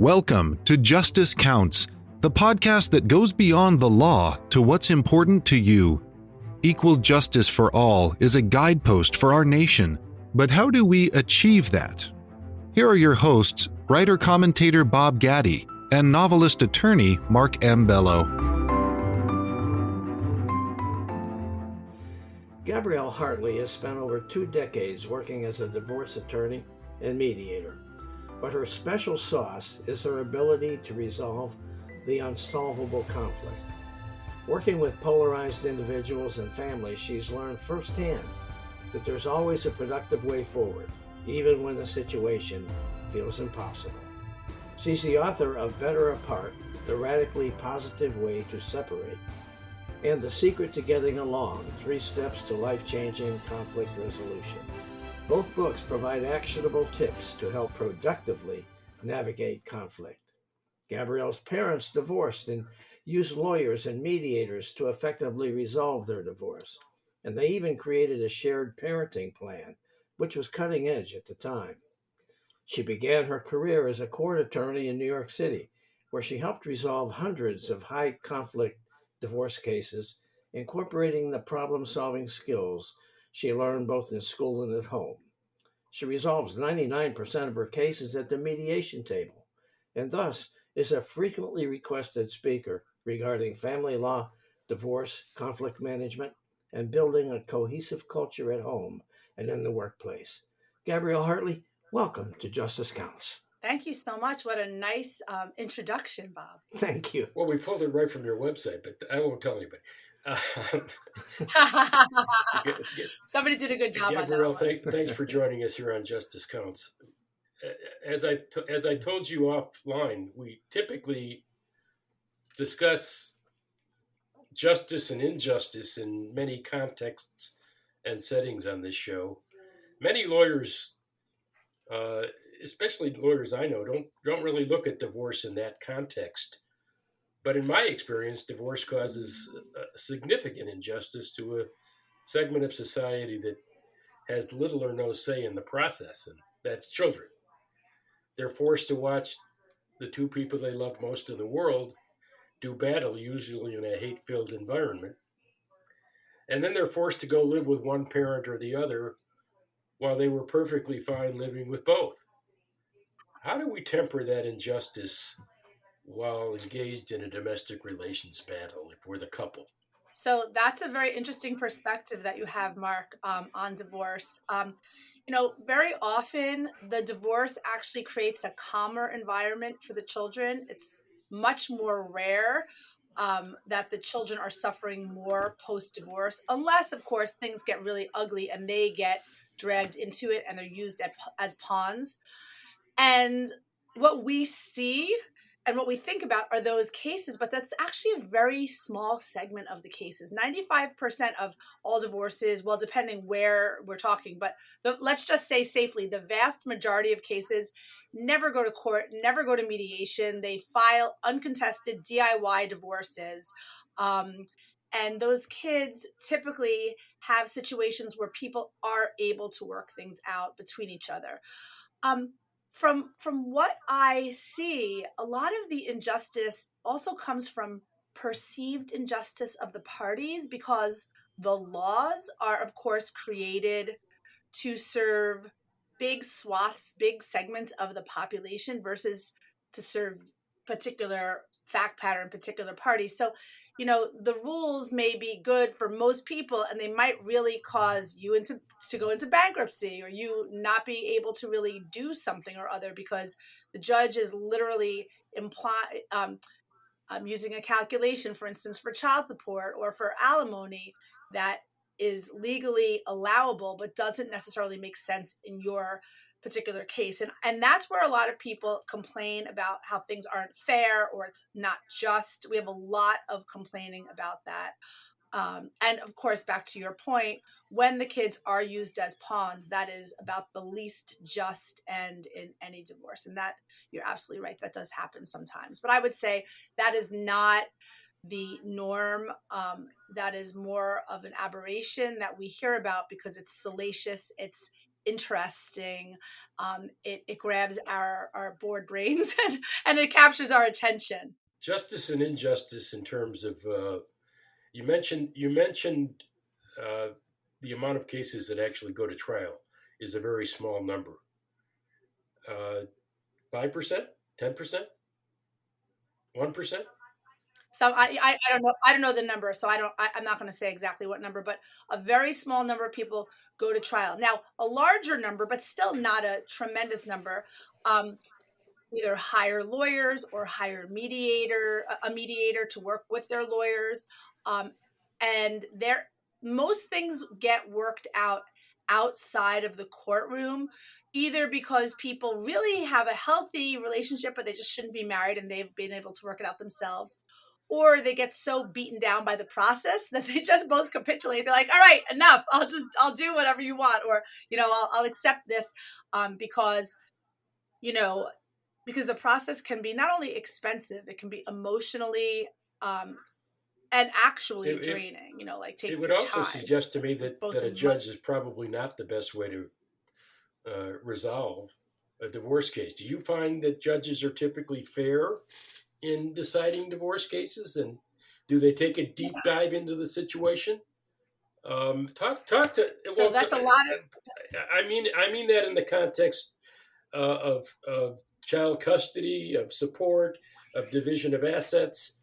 Welcome to Justice Counts, the podcast that goes beyond the law to what's important to you. Equal justice for all is a guidepost for our nation, but how do we achieve that? Here are your hosts, writer-commentator Bob Gaddy and novelist-attorney Mark M. Bello. Gabrielle Hartley has spent over 2 decades working as a divorce attorney and mediator, but her special sauce is her ability to resolve the unsolvable conflict. Working with polarized individuals and families, she's learned firsthand that there's always a productive way forward, even when the situation feels impossible. She's the author of Better Apart, The Radically Positive Way to Separate, and The Secret to Getting Along, 3 Steps to Life-Changing Conflict Resolution. Both books provide actionable tips to help productively navigate conflict. Gabrielle's parents divorced and used lawyers and mediators to effectively resolve their divorce, and they even created a shared parenting plan, which was cutting edge at the time. She began her career as a court attorney in New York City, where she helped resolve hundreds of high-conflict divorce cases, incorporating the problem-solving skills she learned both in school and at home. She resolves 99% of her cases at the mediation table, and thus is a frequently requested speaker regarding family law, divorce, conflict management, and building a cohesive culture at home and in the workplace. Gabrielle Hartley, welcome to Justice Counts. Thank you so much. What a nice introduction, Bob. Thank you. Well, we pulled it right from your website, but I won't tell anybody. Somebody did a good job Gabrielle, on that one. thanks for joining us here on Justice Counts. As I told you offline, we typically discuss justice and injustice in many contexts and settings on this show. Many lawyers, especially lawyers I know, don't really look at divorce in that context. But in my experience, divorce causes a significant injustice to a segment of society that has little or no say in the process, and that's children. They're forced to watch the 2 people they love most in the world do battle, usually in a hate-filled environment. And then they're forced to go live with one parent or the other while they were perfectly fine living with both. How do we temper that injustice while engaged in a domestic relations battle if we're the couple? So that's a very interesting perspective that you have, Mark, on divorce. Very often the divorce actually creates a calmer environment for the children. It's much more rare that the children are suffering more post-divorce, unless, of course, things get really ugly and they get dragged into it and they're used as pawns. And what we see and what we think about are those cases, but that's actually a very small segment of the cases. 95% of all divorces, well, depending where we're talking, but let's just say safely, the vast majority of cases never go to court, never go to mediation. They file uncontested DIY divorces. And those kids typically have situations where people are able to work things out between each other. From what I see, a lot of the injustice also comes from perceived injustice of the parties, because the laws are, of course, created to serve big swaths, big segments of the population versus to serve particular fact pattern, particular parties. So, the rules may be good for most people, and they might really cause you to go into bankruptcy, or you not be able to really do something or other because the judge is literally using a calculation, for instance, for child support or for alimony that is legally allowable but doesn't necessarily make sense in your particular case. And that's where a lot of people complain about how things aren't fair or it's not just. We have a lot of complaining about that. And of course, back to your point, when the kids are used as pawns, that is about the least just end in any divorce. And that, you're absolutely right, that does happen sometimes. But I would say that is not the norm. That is more of an aberration that we hear about because it's salacious, it's interesting. It grabs our bored brains and it captures our attention. Justice and injustice in terms of you mentioned the amount of cases that actually go to trial is a very small number. 5%, 10%, 1%. So I don't know. I don't know the number. So I'm not going to say exactly what number, but a very small number of people go to trial. Now, a larger number, but still not a tremendous number, either hire lawyers or hire a mediator to work with their lawyers. And most things get worked out outside of the courtroom, either because people really have a healthy relationship, but they just shouldn't be married and they've been able to work it out themselves, or they get so beaten down by the process that they just both capitulate. They're like, all right, enough. I'll do whatever you want. Or, I'll accept this because the process can be not only expensive, it can be emotionally and actually draining, like taking It would your also time. suggest to me that a judge is probably not the best way to resolve a divorce case. Do you find that judges are typically fair in deciding divorce cases, and do they take a deep dive into the situation? Talk to. So that's a lot of. I mean that in the context of child custody, of support, of division of assets.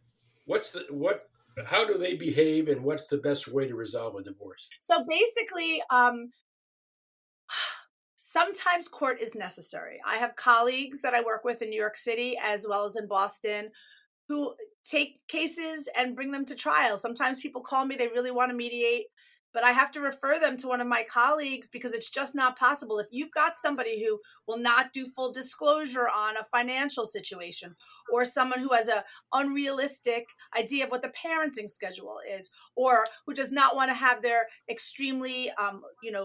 How do they behave, and what's the best way to resolve a divorce? So basically, sometimes court is necessary. I have colleagues that I work with in New York City as well as in Boston who take cases and bring them to trial. Sometimes people call me, they really want to mediate, but I have to refer them to one of my colleagues because it's just not possible. If you've got somebody who will not do full disclosure on a financial situation, or someone who has an unrealistic idea of what the parenting schedule is, or who does not want to have their extremely,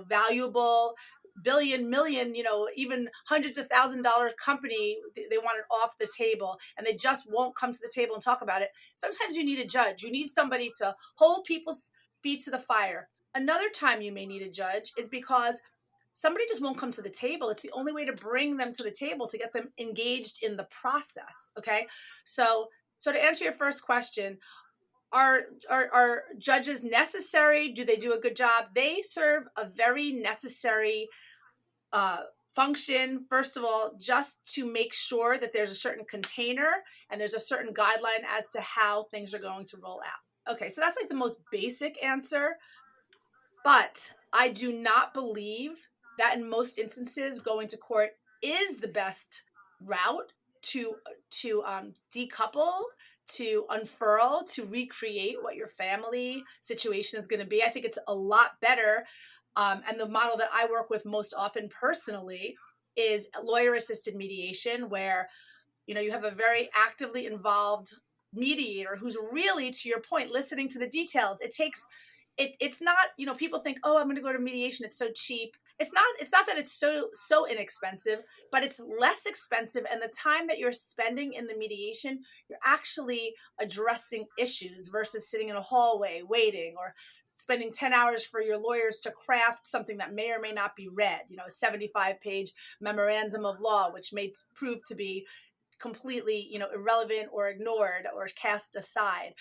valuable billion, million, even hundreds of $1,000 company, they want it off the table and they just won't come to the table and talk about it. Sometimes you need a judge. You need somebody to hold people's feet to the fire. Another time you may need a judge is because somebody just won't come to the table. It's the only way to bring them to the table, to get them engaged in the process. Okay. So to answer your first question, are judges necessary? Do they do a good job? They serve a very necessary function, first of all, just to make sure that there's a certain container and there's a certain guideline as to how things are going to roll out. Okay, so that's like the most basic answer. But I do not believe that in most instances going to court is the best route to decouple, to unfurl, to recreate what your family situation is going to be. I think it's a lot better. And the model that I work with most often personally is lawyer-assisted mediation, where, you have a very actively involved mediator who's really, to your point, listening to the details. It's not, people think, oh, I'm going to go to mediation, it's so cheap. It's not that it's so inexpensive, but it's less expensive. And the time that you're spending in the mediation, you're actually addressing issues versus sitting in a hallway waiting, or spending 10 hours for your lawyers to craft something that may or may not be read, a 75-page memorandum of law, which may prove to be completely, irrelevant or ignored or cast aside.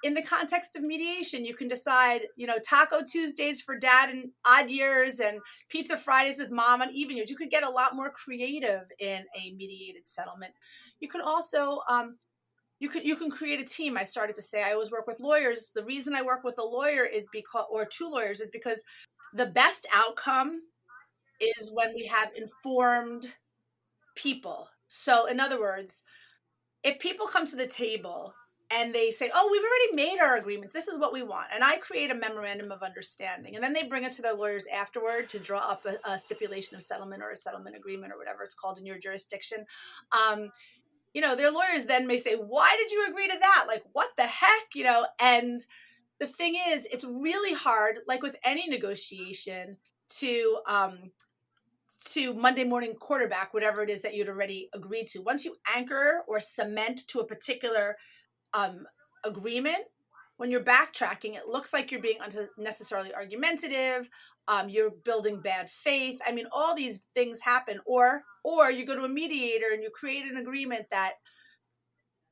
In the context of mediation, you can decide, Taco Tuesdays for dad and odd years and Pizza Fridays with mom on even years. You could get a lot more creative in a mediated settlement. You can also, you can create a team. I started to say, I always work with lawyers. The reason I work with a lawyer or two lawyers is because the best outcome is when we have informed people. So in other words, if people come to the table and they say, oh, we've already made our agreements, this is what we want, and I create a memorandum of understanding, and then they bring it to their lawyers afterward to draw up a stipulation of settlement or a settlement agreement or whatever it's called in your jurisdiction, their lawyers then may say, why did you agree to that? Like, what the heck? And the thing is, it's really hard, like with any negotiation, to Monday morning quarterback whatever it is that you'd already agreed to. Once you anchor or cement to a particular agreement, when you're backtracking, it looks like you're being unnecessarily argumentative. You're building bad faith. I mean, all these things happen. Or you go to a mediator and you create an agreement that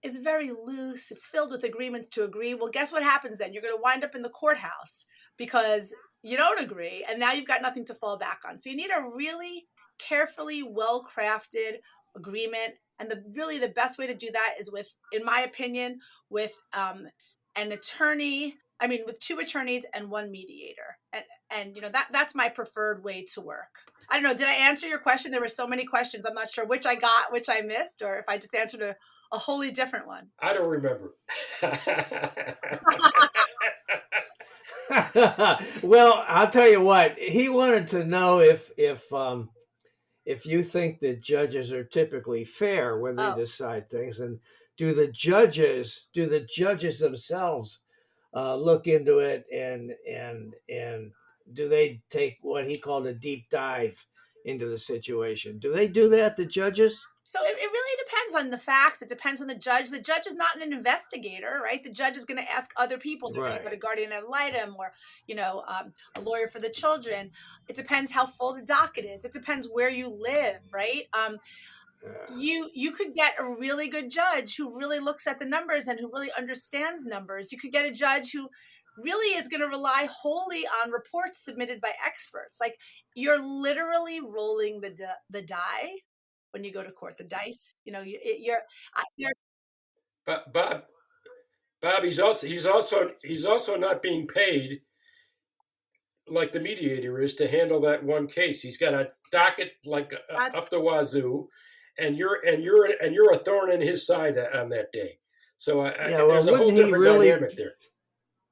is very loose. It's filled with agreements to agree. Well, guess what happens then? You're going to wind up in the courthouse because you don't agree, and now you've got nothing to fall back on. So you need a really carefully, well-crafted agreement. And the best way to do that is with, in my opinion, with an attorney. I mean, with 2 attorneys and 1 mediator. And that's my preferred way to work. I don't know. Did I answer your question? There were so many questions. I'm not sure which I got, which I missed, or if I just answered a wholly different one. I don't remember. Well, I'll tell you what. He wanted to know if you think that judges are typically fair when they decide things, and do the judges themselves look into it, and do they take what he called a deep dive into the situation? Do they do that, the judges? So it really depends on the facts. It depends on the judge. The judge is not an investigator, right? The judge is going to ask other people. They're going to go to guardian ad litem or, a lawyer for the children. It depends how full the docket is. It depends where you live, right? You could get a really good judge who really looks at the numbers and who really understands numbers. You could get a judge who really is going to rely wholly on reports submitted by experts. Like, you're literally rolling the die when you go to court. The dice, But Bob, he's also not being paid like the mediator is to handle that one case. He's got a docket like up the wazoo, and you're a thorn in his side on that day. So there's a whole different dynamic there.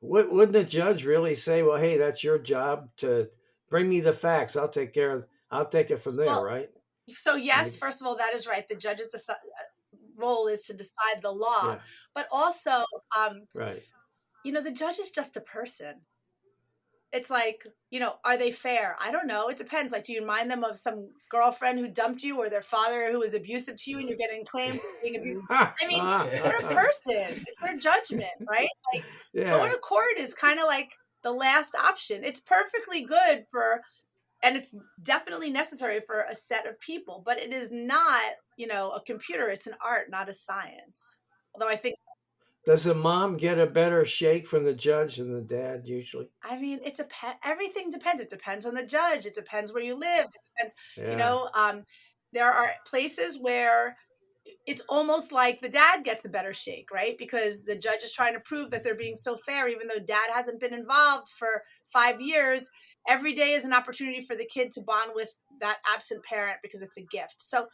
Wouldn't the judge really say, "Well, hey, that's your job to bring me the facts. I'll take it from there," right? So yes, first of all, that is right. The judge's role is to decide the law, but also, right. The judge is just a person. It's like, are they fair? I don't know. It depends. Like, do you remind them of some girlfriend who dumped you, or their father who was abusive to you, and you're getting claimed for being abusive? I mean, they're a person. It's their judgment, right? Like, going to court is kind of like the last option. It's perfectly good and it's definitely necessary for a set of people, but it is not, a computer. It's an art, not a science. Although I think. Does the mom get a better shake from the judge than the dad usually? I mean, everything depends. It depends on the judge. It depends where you live. It depends, there are places where it's almost like the dad gets a better shake, right? Because the judge is trying to prove that they're being so fair, even though dad hasn't been involved for 5 years. Every day is an opportunity for the kid to bond with that absent parent because it's a gift. So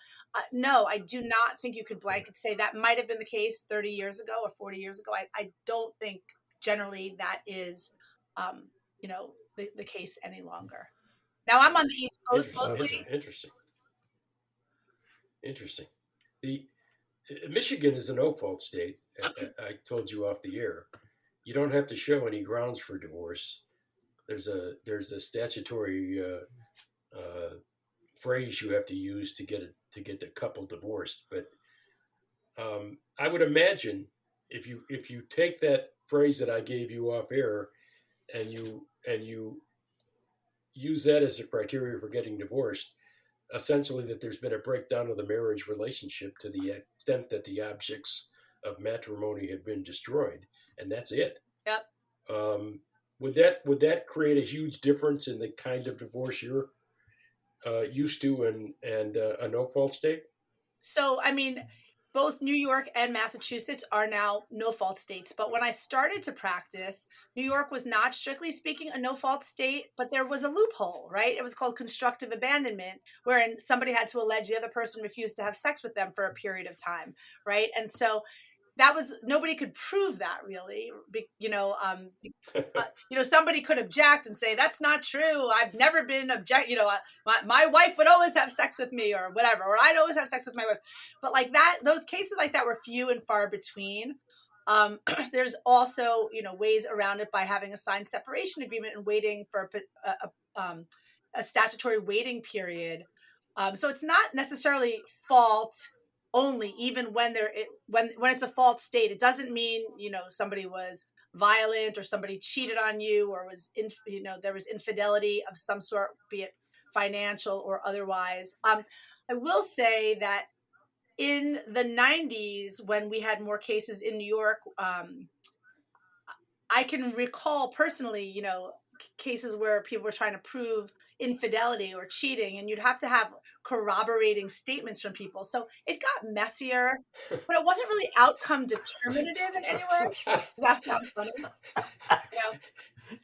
no, I do not think you could blanket say that might have been the case 30 years ago or 40 years ago. I don't think generally that is, the case any longer. Now I'm on the East Coast mostly. Interesting. Michigan is a no-fault state. I told you off the air. You don't have to show any grounds for divorce. There's a statutory phrase you have to use to get the couple divorced. But I would imagine if you take that phrase that I gave you off air and you use that as a criteria for getting divorced, essentially that there's been a breakdown of the marriage relationship to the extent that the objects of matrimony have been destroyed, and that's it. Yep. Would that create a huge difference in the kind of divorce you're used to and a no-fault state? So, I mean, both New York and Massachusetts are now no-fault states. But when I started to practice, New York was not, strictly speaking, a no-fault state, but there was a loophole, right? It was called constructive abandonment, wherein somebody had to allege the other person refused to have sex with them for a period of time, right? And so nobody could prove that really, somebody could object and say, that's not true. I've never been my wife would always have sex with me or whatever, or I'd always have sex with my wife. But like that, those cases like that were few and far between. There's also, ways around it by having a signed separation agreement and waiting for a statutory waiting period. So it's not necessarily fault only, even when it's a fault state. It doesn't mean, somebody was violent, or somebody cheated on you, or there was infidelity of some sort, be it financial or otherwise. I will say that in the 90s, when we had more cases in New York, I can recall personally, cases where people were trying to prove infidelity or cheating, and you'd have to have corroborating statements from people. So it got messier, but it wasn't really outcome determinative in any way. That sounds funny.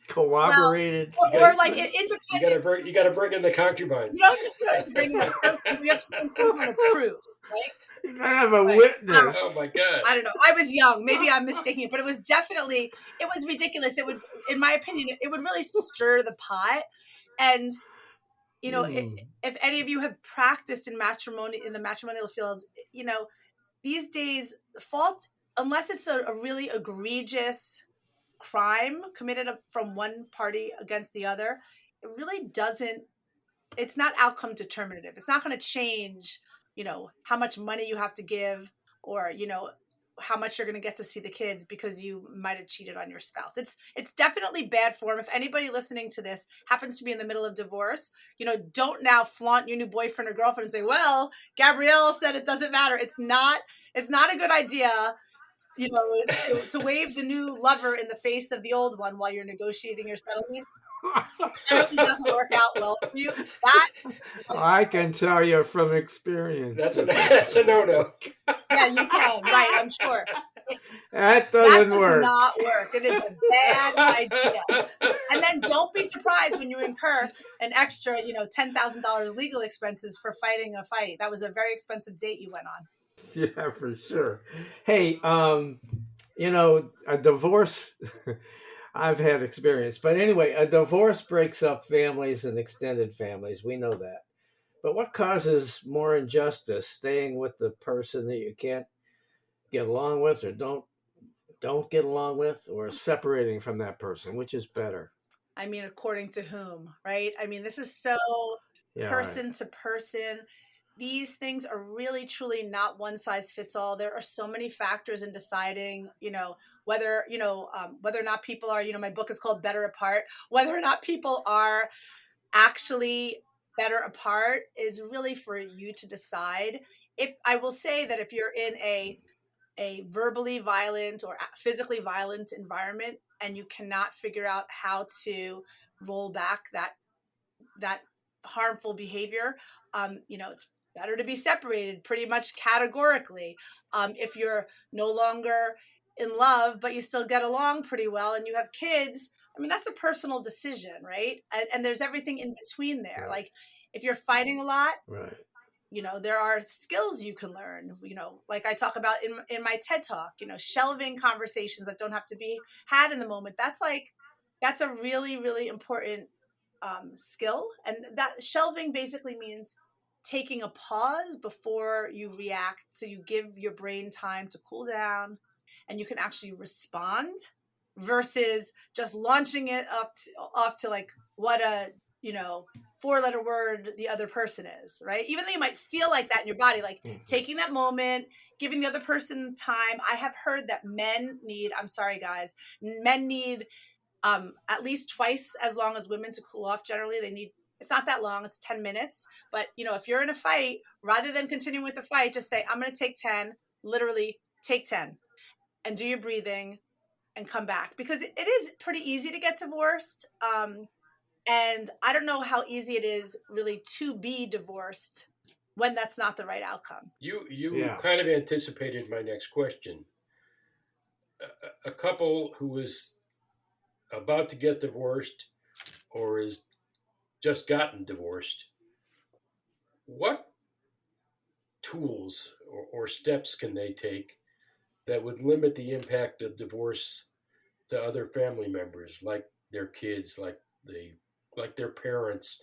Corroborated. Well, or like it independent. You got to bring in the concubine. You don't necessarily bring in the person. You have to bring someone to prove, right? You gotta have a witness. Oh my God! I don't know. I was young. Maybe I'm mistaking it, but it was ridiculous. It would, in my opinion, it would really stir the pot. And if any of you have practiced in the matrimonial field, these days, fault, unless it's a really egregious crime committed from one party against the other, it really doesn't. It's not outcome determinative. It's not going to change, how much money you have to give, or, how much you're going to get to see the kids because you might have cheated on your spouse. It's definitely bad form. If anybody listening to this happens to be in the middle of divorce, don't now flaunt your new boyfriend or girlfriend and say, well, Gabrielle said it doesn't matter. It's not a good idea, to wave the new lover in the face of the old one while you're negotiating your settlement. It really doesn't work out well for you. I can tell you from experience. That's a no-no. Yeah, you can. Right, I'm sure. That does not work. It is a bad idea. And then don't be surprised when you incur an extra, $10,000 legal expenses for fighting a fight. That was a very expensive date you went on. Yeah, for sure. Hey, a divorce. I've had experience. But anyway, a divorce breaks up families and extended families. We know that. But what causes more injustice? Staying with the person that you can't get along with, or don't get along with, or separating from that person? Which is better? I mean, according to whom, right? I mean, this is so person to person. These things are really, truly not one size fits all. There are so many factors in deciding, whether or not people are, my book is called Better Apart. Whether or not people are actually better apart is really for you to decide. I will say that if you're in a verbally violent or physically violent environment and you cannot figure out how to roll back that harmful behavior, it's better to be separated pretty much categorically. If you're no longer in love, but you still get along pretty well and you have kids, I mean, that's a personal decision, right? And there's everything in between there. Right. Like if you're fighting a lot, right, there are skills you can learn, like I talk about in my TED Talk, shelving conversations that don't have to be had in the moment. That's a really, really important skill. And that shelving basically means taking a pause before you react. So you give your brain time to cool down and you can actually respond versus just launching it off to like what a, 4-letter word the other person is, right? Even though you might feel like that in your body, like taking that moment, giving the other person time. I have heard that men need at least twice as long as women to cool off. Generally, it's not that long. It's 10 minutes. But, if you're in a fight, rather than continuing with the fight, just say, I'm going to take 10, literally take 10 and do your breathing and come back, because it is pretty easy to get divorced. And I don't know how easy it is really to be divorced when that's not the right outcome. You kind of anticipated my next question. A couple who is about to get divorced or is just gotten divorced, what tools or steps can they take that would limit the impact of divorce to other family members, like their kids, like their parents,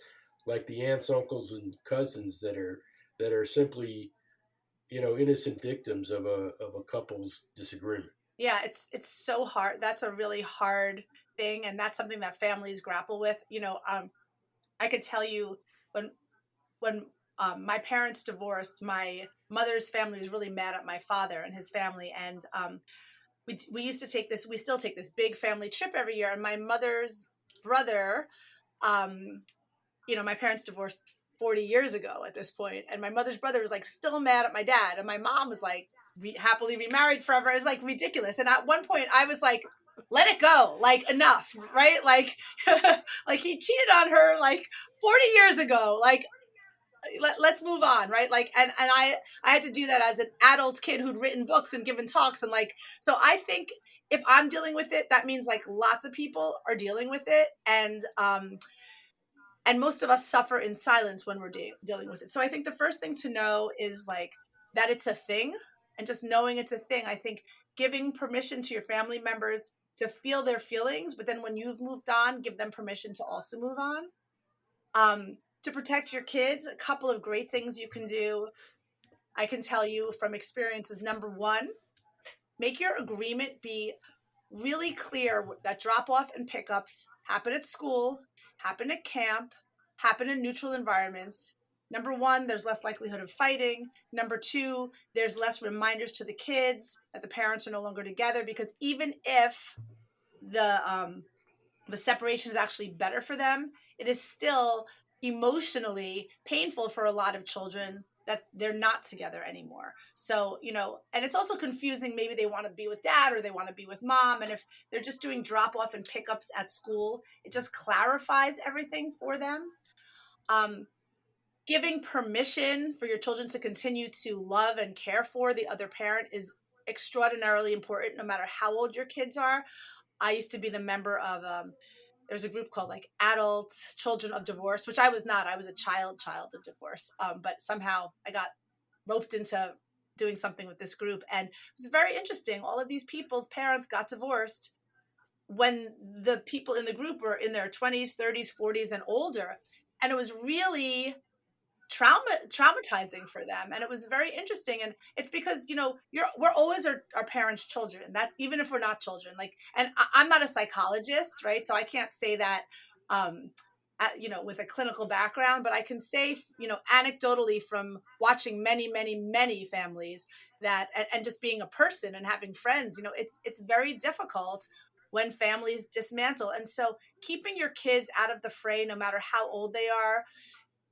like the aunts, uncles, and cousins that are simply, innocent victims of a couple's disagreement? Yeah, it's so hard. That's a really hard thing, and that's something that families grapple with. I could tell you when my parents divorced, my mother's family was really mad at my father and his family, and we used to take this, we still take this big family trip every year. And my mother's brother, my parents divorced 40 years ago at this point, and my mother's brother was like still mad at my dad, and my mom was like happily remarried forever. It was like ridiculous. And at one point I was like, let it go, like enough, right? Like like he cheated on her like 40 years ago, like let's move on, right? Like and I had to do that as an adult kid who'd written books and given talks, and like, so I think if I'm dealing with it, that means like lots of people are dealing with it, and most of us suffer in silence when we're dealing with it. So I think the first thing to know is like that it's a thing, and just knowing it's a thing. I think giving permission to your family members to feel their feelings, but then when you've moved on, give them permission to also move on. To protect your kids, a couple of great things you can do, I can tell you from experience, is number one, make your agreement be really clear that drop-off and pickups happen at school, happen at camp, happen in neutral environments. Number one, there's less likelihood of fighting. Number two, there's less reminders to the kids that the parents are no longer together, because even if the separation is actually better for them, it is still emotionally painful for a lot of children that they're not together anymore. So, and it's also confusing. Maybe they want to be with dad or they want to be with mom. And if they're just doing drop off and pickups at school, it just clarifies everything for them. Giving permission for your children to continue to love and care for the other parent is extraordinarily important, no matter how old your kids are. I used to be the member of, there's a group called like Adult Children of Divorce, which I was not. I was a child of divorce. But somehow I got roped into doing something with this group. And it was very interesting. All of these people's parents got divorced when the people in the group were in their 20s, 30s, 40s, and older. And it was really traumatizing for them, and it was very interesting. And it's because we're always our parents' children, that even if we're not children, like, and I'm not a psychologist, right? So I can't say that with a clinical background, but I can say anecdotally from watching many families that, and just being a person and having friends, it's very difficult when families dismantle. And so keeping your kids out of the fray, no matter how old they are,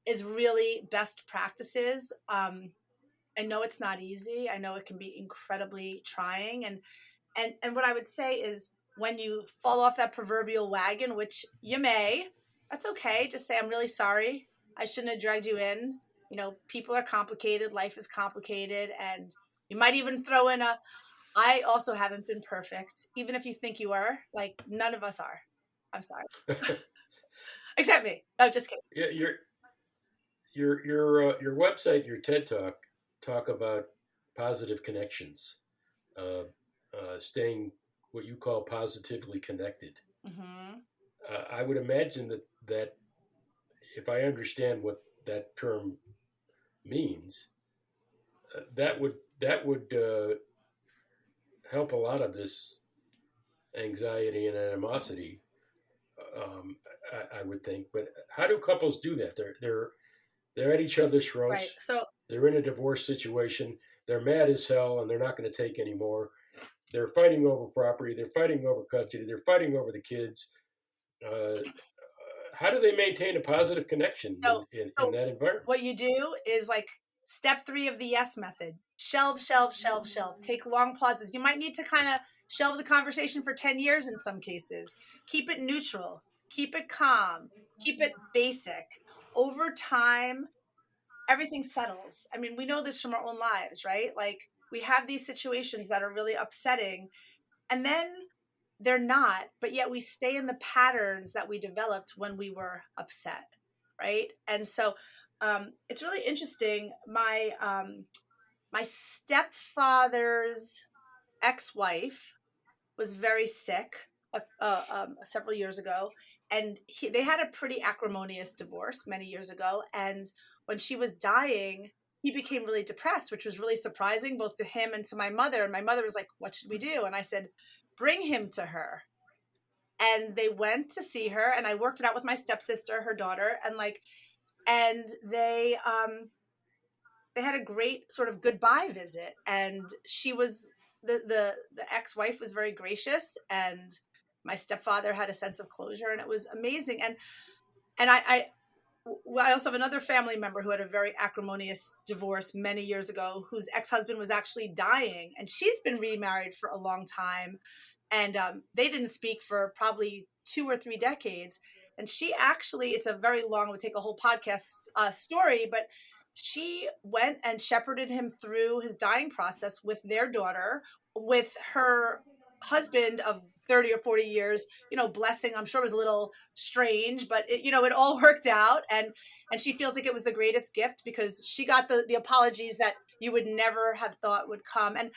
is really best practices. I know it's not easy. I know it can be incredibly trying. And what I would say is, when you fall off that proverbial wagon, which you may, that's okay. Just say, I'm really sorry. I shouldn't have dragged you in. People are complicated. Life is complicated. And you might even throw in I also haven't been perfect. Even if you think you are, like, none of us are. I'm sorry. Except me. No, just kidding. Yeah, your website, your TED talk about positive connections, staying what you call positively connected. Mm-hmm. I would imagine that if I understand what that term means, that would help a lot of this anxiety and animosity. I would think. But how do couples do that? They're at each other's throats. Right. So they're in a divorce situation. They're mad as hell, and they're not going to take anymore. They're fighting over property. They're fighting over custody. They're fighting over the kids. How do they maintain a positive connection in that environment? What you do is like step 3 of the yes method. Shelve. Take long pauses. You might need to kind of shelve the conversation for 10 years in some cases. Keep it neutral. Keep it calm. Keep it basic. Over time, everything settles. I mean, we know this from our own lives, right? Like, we have these situations that are really upsetting, and then they're not, but yet we stay in the patterns that we developed when we were upset, right? And so it's really interesting. My stepfather's ex-wife was very sick several years ago, and they had a pretty acrimonious divorce many years ago. And when she was dying, he became really depressed, which was really surprising both to him and to my mother. And my mother was like, what should we do? And I said, bring him to her. And they went to see her, and I worked it out with my stepsister, her daughter, and they had a great sort of goodbye visit. And she was the ex-wife was very gracious, and my stepfather had a sense of closure, and it was amazing. And I also have another family member who had a very acrimonious divorce many years ago, whose ex-husband was actually dying, and she's been remarried for a long time, and they didn't speak for probably 2 or 3 decades. And she actually, it's a very long, it would take a whole podcast story, but she went and shepherded him through his dying process with their daughter, with her husband of 30 or 40 years, blessing. I'm sure it was a little strange, but it all worked out. And she feels like it was the greatest gift because she got the apologies that you would never have thought would come. And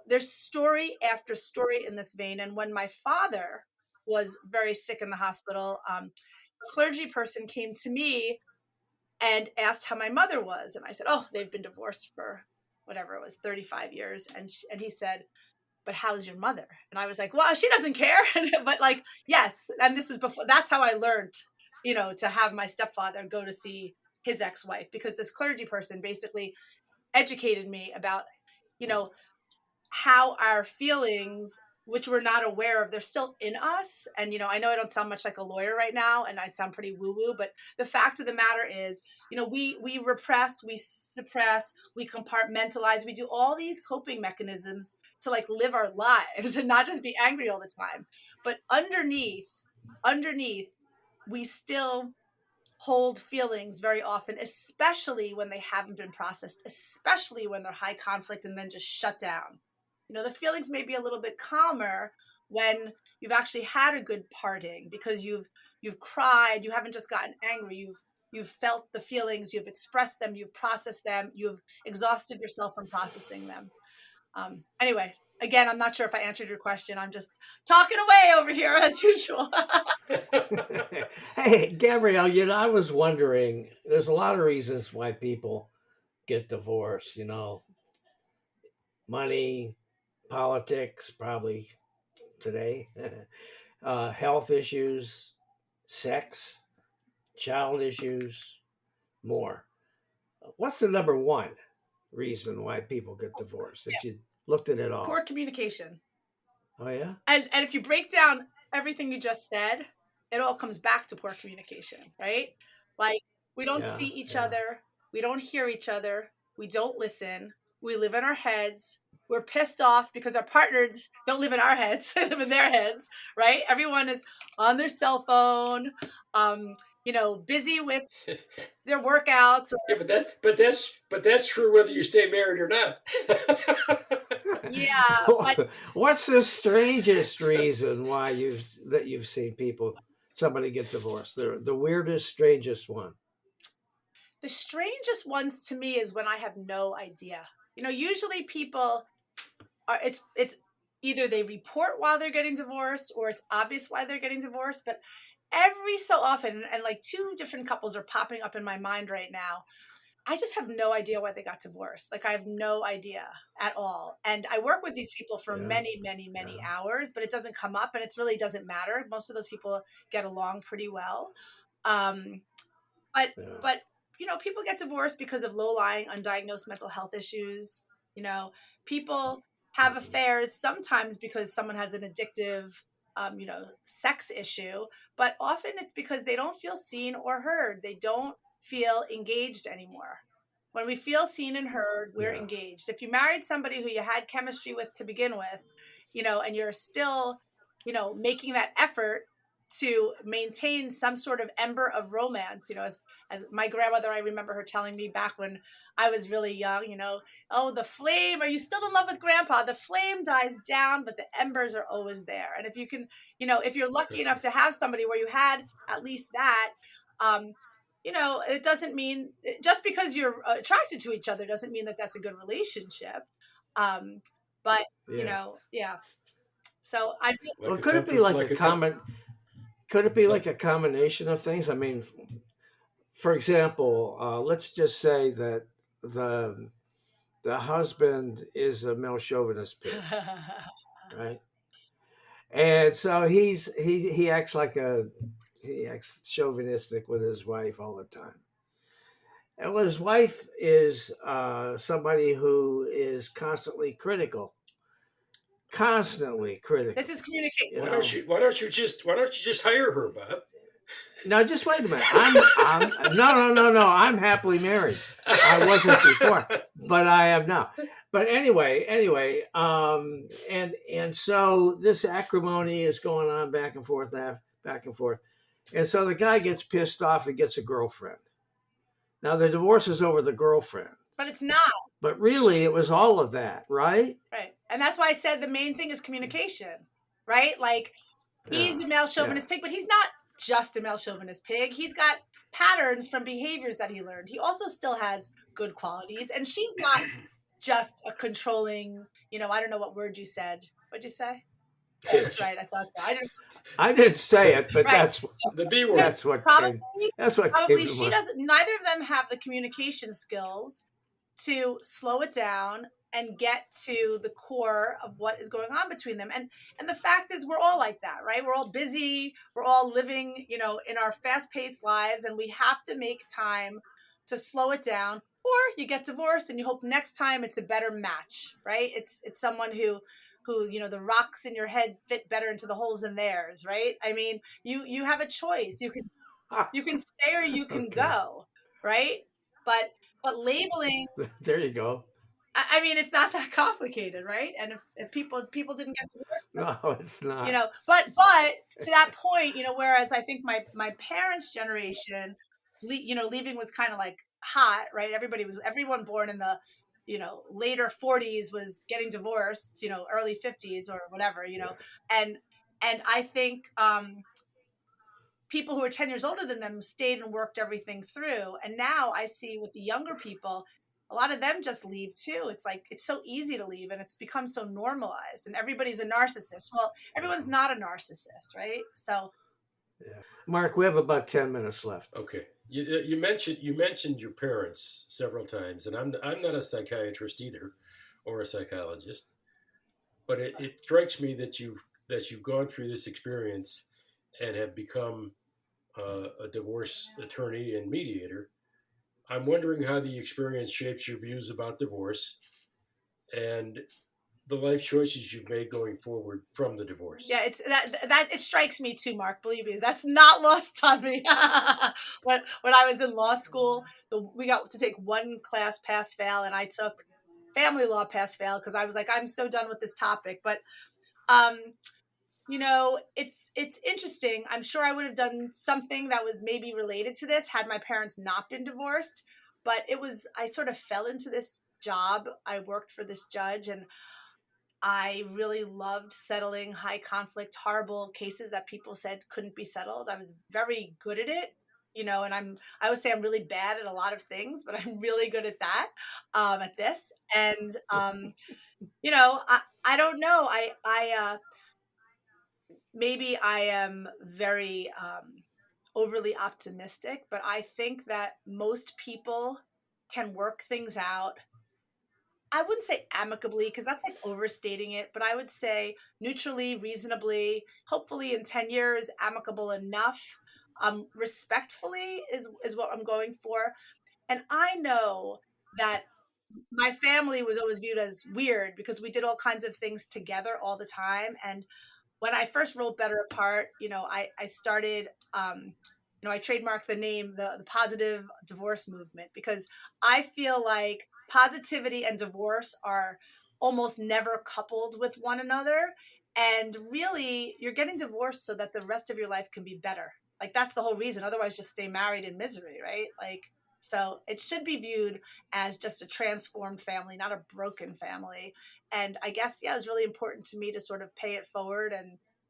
there's story after story in this vein. And when my father was very sick in the hospital, a clergy person came to me and asked how my mother was. And I said, oh, they've been divorced for whatever it was, 35 years. And he said, but how's your mother? And I was like, well, she doesn't care. But like, yes. And this was before, that's how I learned, to have my stepfather go to see his ex-wife, because this clergy person basically educated me about, how our feelings, which we're not aware of, they're still in us. And, I know I don't sound much like a lawyer right now, and I sound pretty woo-woo, but the fact of the matter is, we repress, we suppress, we compartmentalize, we do all these coping mechanisms to like live our lives and not just be angry all the time. But underneath, we still hold feelings very often, especially when they haven't been processed, especially when they're high conflict and then just shut down. The feelings may be a little bit calmer when you've actually had a good parting, because you've cried, you haven't just gotten angry, you've felt the feelings, you've expressed them, you've processed them, you've exhausted yourself from processing them. Anyway, again, I'm not sure if I answered your question. I'm just talking away over here as usual. Hey, Gabrielle, I was wondering, there's a lot of reasons why people get divorced, money, politics, probably today, health issues, sex, child issues, more. What's the number one reason why people get divorced, if you looked at it all? Poor communication. Oh, yeah? And if you break down everything you just said, it all comes back to poor communication, right? Like, we don't see each other. We don't hear each other. We don't listen. We live in our heads. We're pissed off because our partners don't live in our heads, they live in their heads, right? Everyone is on their cell phone, busy with their workouts. Yeah, but that's true whether you stay married or not. Yeah. What's the strangest reason why you've seen somebody get divorced? The weirdest, strangest one. The strangest ones to me is when I have no idea. Usually people are, it's either they report while they're getting divorced, or it's obvious why they're getting divorced. But every so often, and like 2 different couples are popping up in my mind right now, I just have no idea why they got divorced. Like, I have no idea at all. And I work with these people for many, many, many hours, but it doesn't come up, and it really doesn't matter. Most of those people get along pretty well. But people get divorced because of low-lying, undiagnosed mental health issues. People have affairs sometimes because someone has an addictive, sex issue, but often it's because they don't feel seen or heard. They don't feel engaged anymore. When we feel seen and heard, we're engaged. If you married somebody who you had chemistry with to begin with, and you're still, making that effort to maintain some sort of ember of romance, as my grandmother, I remember her telling me back when I was really young, oh, the flame, are you still in love with grandpa? The flame dies down, but the embers are always there. And if you can, if you're lucky enough to have somebody where you had at least that, it doesn't mean, just because you're attracted to each other doesn't mean that that's a good relationship. But, so I well, could it be like could it be like a combination of things? I mean, for example, let's just say that the husband is a male chauvinist pig, right? And so he acts chauvinistic with his wife all the time. And his wife is somebody who is constantly critical constantly critical. This is communication. Why don't you just hire her, Bob? Now, just wait a minute. No. I'm happily married. I wasn't before, but I am now. But anyway, and so this acrimony is going on back and forth, and so the guy gets pissed off and gets a girlfriend. Now the divorce is over the girlfriend, but it's not. But really, it was all of that, right? Right, and that's why I said the main thing is communication, right? Like he's a male chauvinist pig, but he's not just a male chauvinist pig. He's got patterns from behaviors that he learned. He also still has good qualities, and she's not just a controlling, I don't know what word you said. What'd you say? That's right. I thought so. I didn't say it, but that's the B word. That's what probably she doesn't. Neither of them have the communication skills to slow it down and get to the core of what is going on between them. And the fact is, we're all like that, right? We're all busy. We're all living, in our fast-paced lives, and we have to make time to slow it down. Or you get divorced and you hope next time it's a better match, right? It's someone who the rocks in your head fit better into the holes in theirs, right? I mean, you have a choice. You can stay or you can go, right? But labeling. There you go. I mean, it's not that complicated, right? And if people didn't get divorced, no, it's not. But to that point, whereas I think my parents' generation, leaving was kind of like hot, right? Everyone born in the later 40s was getting divorced, early 50s or whatever, and I think people who were 10 years older than them stayed and worked everything through. And now I see with the younger people, a lot of them just leave too. It's like, it's so easy to leave and it's become so normalized and everybody's a narcissist. Well, everyone's not a narcissist, right? So. Yeah. Mark, we have about 10 minutes left. Okay. You mentioned your parents several times, and I'm not a psychiatrist either, or a psychologist, but it strikes me that you've gone through this experience and have become a divorce attorney and mediator. I'm wondering how the experience shapes your views about divorce and the life choices you've made going forward from the divorce. Yeah, it's that it strikes me too, Mark. Believe me, that's not lost on me. when I was in law school, we got to take one class pass fail, and I took family law pass fail because I was like, I'm so done with this topic. But it's interesting. I'm sure I would have done something that was maybe related to this had my parents not been divorced. But I sort of fell into this job. I worked for this judge, and I really loved settling high conflict, horrible cases that people said couldn't be settled. I was very good at it, and I would say I'm really bad at a lot of things, but I'm really good at that, at this. And, I don't know. Maybe I am very, overly optimistic, but I think that most people can work things out. I wouldn't say amicably because that's like overstating it, but I would say neutrally, reasonably, hopefully in 10 years, amicable enough. Respectfully is what I'm going for. And I know that my family was always viewed as weird because we did all kinds of things together all the time. And when I first wrote Better Apart, I started, I trademarked the name, the Positive Divorce Movement, because I feel like positivity and divorce are almost never coupled with one another. And really, you're getting divorced so that the rest of your life can be better. Like, that's the whole reason. Otherwise, just stay married in misery, right? Like, so it should be viewed as just a transformed family, not a broken family. And I guess, it was really important to me to sort of pay it forward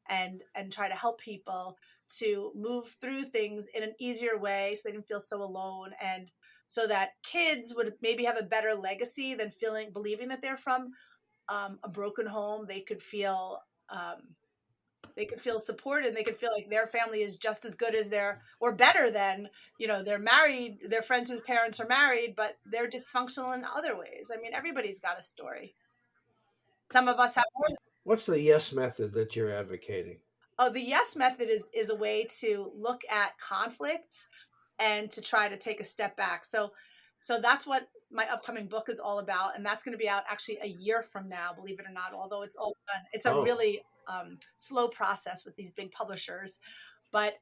and try to help people to move through things in an easier way so they didn't feel so alone, and so that kids would maybe have a better legacy than believing that they're from a broken home. They could feel supported, and they could feel like their family is just as good as or better than, they're married, their friends whose parents are married, but they're dysfunctional in other ways. I mean, everybody's got a story. Some of us have more. What's the yes method that you're advocating? Oh, the yes method is a way to look at conflict and to try to take a step back. So So that's what my upcoming book is all about. And that's going to be out actually a year from now, believe it or not, although it's all done. It's a really slow process with these big publishers. But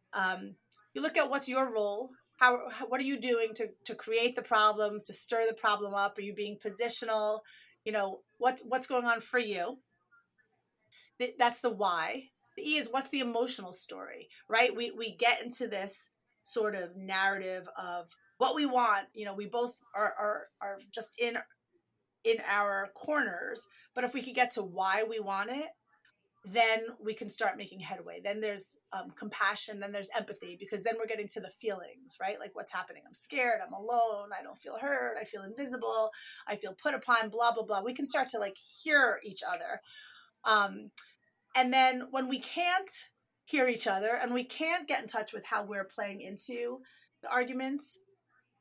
you look at what's your role. What are you doing to create the problem, to stir the problem up? Are you being positional? What's going on for you? That's the why. The E is what's the emotional story, right? We get into this sort of narrative of what we want. We both are just in our corners. But if we could get to why we want it, then we can start making headway. Then there's compassion, then there's empathy, because then we're getting to the feelings, right? Like what's happening? I'm scared, I'm alone, I don't feel heard, I feel invisible, I feel put upon, blah, blah, blah. We can start to hear each other. And then when we can't hear each other and we can't get in touch with how we're playing into the arguments,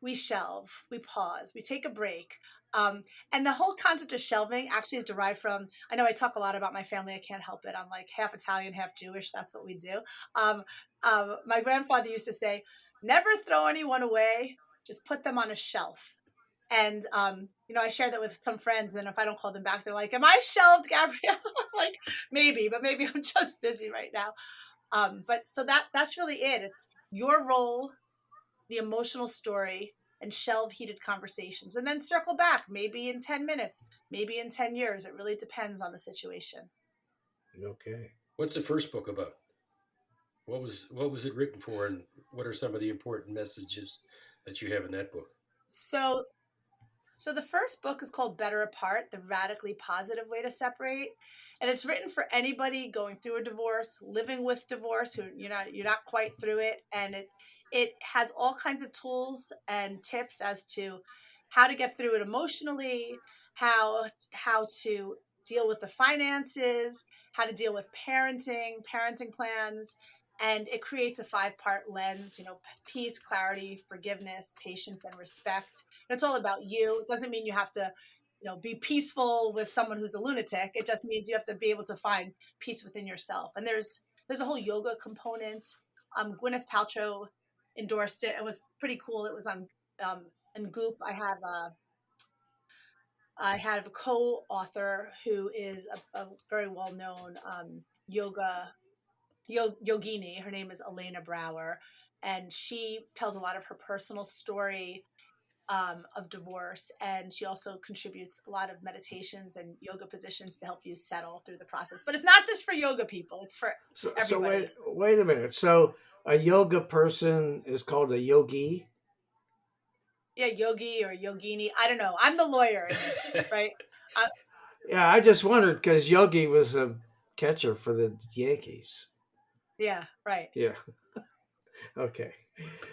we shelve, we pause, we take a break. And the whole concept of shelving actually is derived from, I know I talk a lot about my family, I can't help it. I'm half Italian, half Jewish. That's what we do. My grandfather used to say, never throw anyone away, just put them on a shelf. And, I share that with some friends. And then if I don't call them back, they're like, am I shelved, Gabrielle? Maybe, but maybe I'm just busy right now. But so that's really it. It's your role, the emotional story, and shelve heated conversations, and then circle back, maybe in 10 minutes, maybe in 10 years. It really depends on the situation. Okay. What's the first book about? What was it written for, and what are some of the important messages that you have in that book? So the first book is called Better Apart, The Radically Positive Way to Separate. And it's written for anybody going through a divorce, living with divorce, who you're not quite through it. And it has all kinds of tools and tips as to how to get through it emotionally, how to deal with the finances, how to deal with parenting plans. And it creates a 5-part lens, peace, clarity, forgiveness, patience, and respect. And it's all about you. It doesn't mean you have to, be peaceful with someone who's a lunatic. It just means you have to be able to find peace within yourself. And there's a whole yoga component. Gwyneth Paltrow endorsed it. It was pretty cool. It was on Goop. I have a co-author who is a very well-known yogini. Her name is Elena Brower, and she tells a lot of her personal story of divorce, and she also contributes a lot of meditations and yoga positions to help you settle through the process. But it's not just for yoga people; it's for everybody. So wait a minute. So a yoga person is called a yogi? Yeah, yogi or yogini. I don't know. I'm the lawyer in this, right? Yeah, I just wondered because Yogi was a catcher for the Yankees. Yeah, right. Yeah. Okay.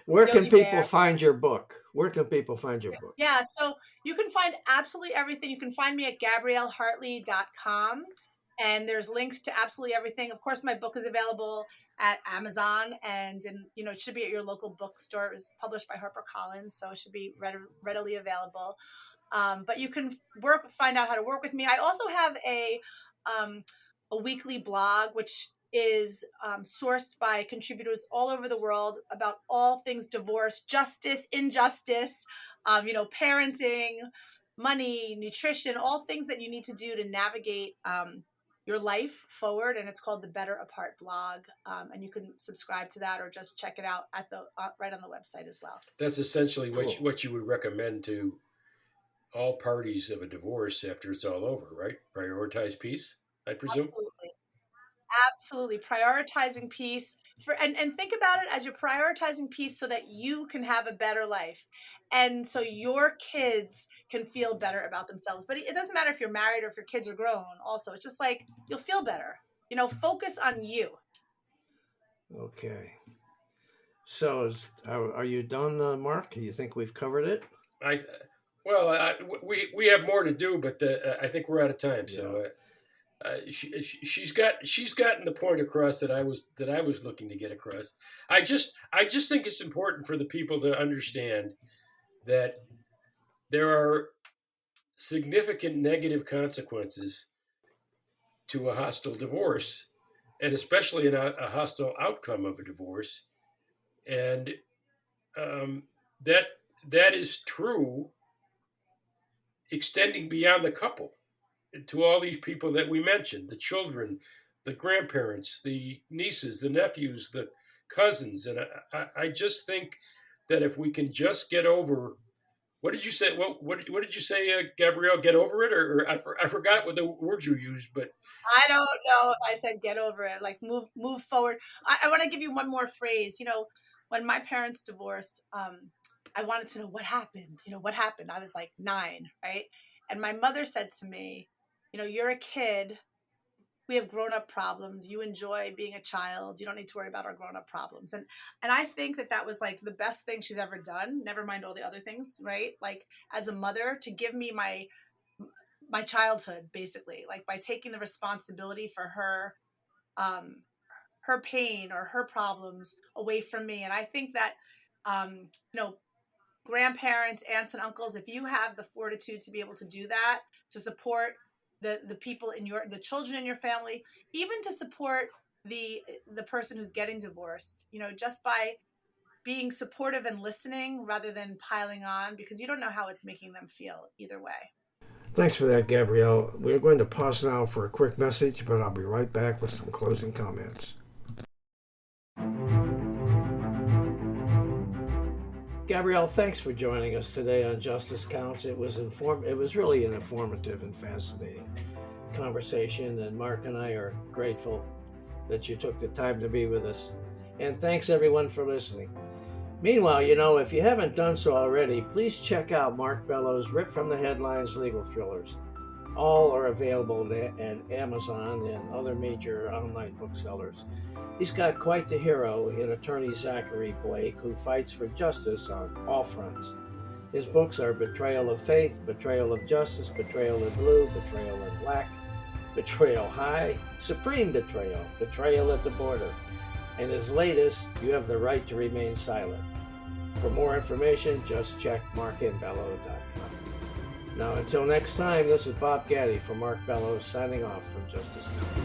Where Yogi can people Bear. find your book? Where can people find your book? Yeah, so you can find absolutely everything. You can find me at GabrielleHartley.com, and there's links to absolutely everything. Of course, my book is available at Amazon, and it should be at your local bookstore. It was published by HarperCollins, so it should be readily available. But you can find out how to work with me. I also have a weekly blog, which is sourced by contributors all over the world about all things divorce, justice, injustice, parenting, money, nutrition, all things that you need to do to navigate your life forward. And it's called the Better Apart blog. And you can subscribe to that or just check it out at the right on the website as well. That's essentially what you would recommend to all parties of a divorce after it's all over, right? Prioritize peace, I presume. Absolutely. Prioritizing peace and think about it as you're prioritizing peace so that you can have a better life. And so your kids can feel better about themselves. But it doesn't matter if you're married or if your kids are grown also. It's just you'll feel better. Focus on you. Okay. So are you done, Mark? Do you think we've covered it? We have more to do, but I think we're out of time. Yeah. So she's gotten the point across that I was looking to get across. I just think it's important for the people to understand that there are significant negative consequences to a hostile divorce, and especially in a hostile outcome of a divorce, and that is true extending beyond the couple to all these people that we mentioned, the children, the grandparents, the nieces, the nephews, the cousins. And I just think that if we can just get over, what did you say? What did you say, Gabrielle? Get over it, or I forgot what the words you used, but I don't know if I said get over it, like move forward. I want to give you one more phrase. When my parents divorced, I wanted to know what happened. What happened? I was like 9, right? And my mother said to me, you're a kid. We have grown-up problems. You enjoy being a child. You don't need to worry about our grown-up problems. And I think that was like the best thing she's ever done. Never mind all the other things, right? Like as a mother, to give me my childhood, basically, like by taking the responsibility for her pain or her problems away from me. And I think that, grandparents, aunts and uncles, if you have the fortitude to be able to do that, to support the people the children in your family, even to support the person who's getting divorced, just by being supportive and listening rather than piling on, because you don't know how it's making them feel either way. Thanks for that, Gabrielle. We're going to pause now for a quick message, but I'll be right back with some closing comments. Gabrielle, thanks for joining us today on Justice Counts. It was really an informative and fascinating conversation, and Mark and I are grateful that you took the time to be with us. And thanks everyone for listening. Meanwhile, if you haven't done so already, please check out Mark Bellow's Ripped from the Headlines legal thrillers. All are available at Amazon and other major online booksellers. He's got quite the hero in attorney Zachary Blake, who fights for justice on all fronts. His books are Betrayal of Faith, Betrayal of Justice, Betrayal in Blue, Betrayal in Black, Betrayal High, Supreme Betrayal, Betrayal at the Border, and his latest, You Have the Right to Remain Silent. For more information, just check markandbellow.com. Now, until next time, this is Bob Gaddy for Mark Bellow signing off from Justice County.